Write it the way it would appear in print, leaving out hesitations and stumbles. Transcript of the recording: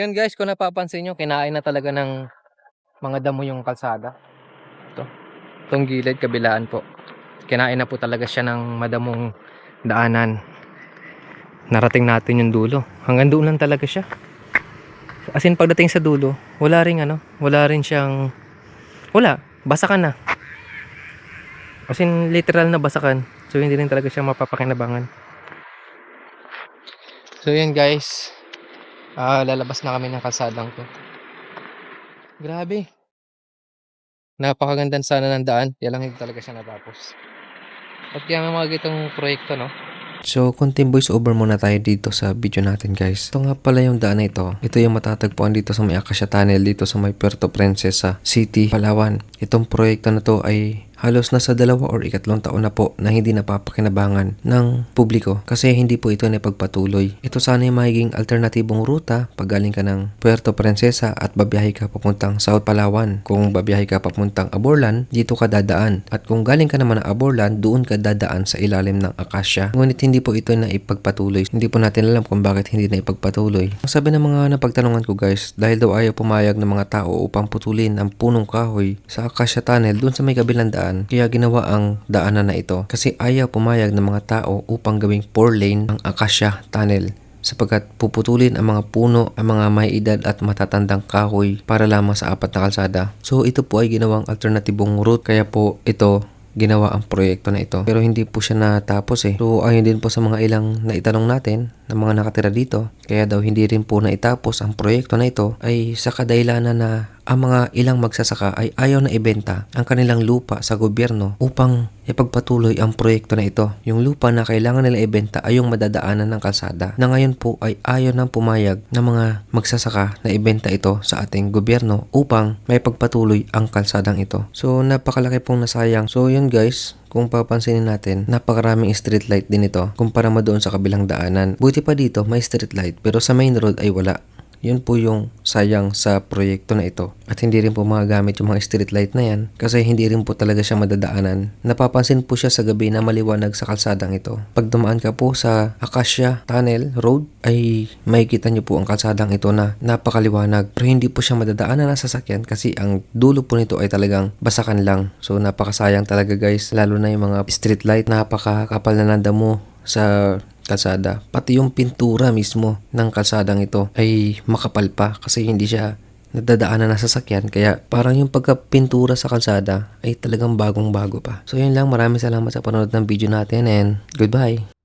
Yun guys, kung napapansin nyo, kinain na talaga ng mga damo yung kalsada. Ito, itong gilid, kabilaan po. Kinain na po talaga siya ng madamong daanan. Narating natin yung dulo. Hanggang doon lang talaga siya. As in, pagdating sa dulo, wala rin siyang, basakan na. As in, literal na basakan. So, hindi rin talaga siya mapapakinabangan. So, yun guys. Lalabas na kami ng kalsadang to. Grabe. Napakaganda sana ng daan. Kaya lang hindi talaga siya natapos. At kaya may mga gitong proyekto, no? So, konting voice over muna tayo dito sa video natin guys. Ito nga pala yung daan na ito. Ito yung matatagpuan dito sa may Acacia Tunnel dito sa may Puerto Princesa City, Palawan. Itong proyekto na to ay halos nasa 2 or 3 taon na po na hindi napapakinabangan ng publiko kasi hindi po ito napagpatuloy. Ito sana yung magiging alternatibong ruta pag galing ka ng Puerto Princesa at babiyahe ka papuntang South Palawan. Kung babiyahe ka papuntang Aborlan, dito ka dadaan. At kung galing ka naman ng Aborlan, doon ka dadaan sa ilalim ng Acacia. Ngunit hindi po ito na ipagpatuloy. Hindi po natin alam kung bakit hindi na ipagpatuloy. Ang sabi ng mga napagtanungan ko guys, dahil daw ayaw pumayag ng mga tao upang putulin ang punong kahoy sa Acacia Tunnel doon sa may kabilang daan. Kaya ginawa ang daanan na ito kasi ayaw pumayag ng mga tao upang gawing 4-lane ang Acacia Tunnel sapagkat puputulin ang mga puno, ang mga may edad at matatandang kahoy para lamang sa 4 na kalsada. So ito po ay ginawang alternatibong route kaya po ito ginawa ang proyekto na ito. Pero hindi po siya natapos eh. So ayon din po sa mga ilang naitanong natin ng mga nakatira dito, kaya daw hindi rin po naitapos ang proyekto na ito ay sa kadahilanan na ang mga ilang magsasaka ay ayaw na ibenta ang kanilang lupa sa gobyerno upang ipagpatuloy ang proyekto na ito. Yung lupa na kailangan nila ibenta ay yung madadaanan ng kalsada na ngayon po ay ayaw nang pumayag ng mga magsasaka na ibenta ito sa ating gobyerno upang may pagpatuloy ang kalsadang ito. So napakalaki pong nasayang. So yun guys, kung papansinin natin, napakaraming street light din ito kumpara mo doon sa kabilang daanan. Buti pa dito may street light pero sa main road ay wala. Yun po yung sayang sa proyekto na ito. At hindi rin po magagamit yung mga street light na yan kasi hindi rin po talaga siya madadaanan. Napapansin po siya sa gabi na maliwanag sa kalsadang ito. Pag dumaan ka po sa Acacia Tunnel Road ay makikita nyo po ang kalsadang ito na napakaliwanag. Pero hindi po siya madadaanan ng sasakyan kasi ang dulo po nito ay talagang basakan lang. So napakasayang talaga guys, lalo na yung mga street light, napakakapal na ng damo sa kalsada. Pati yung pintura mismo ng kalsadang ito ay makapal pa kasi hindi siya nadadaanan ng sasakyan. Kaya parang yung pagkapintura sa kalsada ay talagang bagong bago pa. So yun lang, maraming salamat sa panonood ng video natin and goodbye!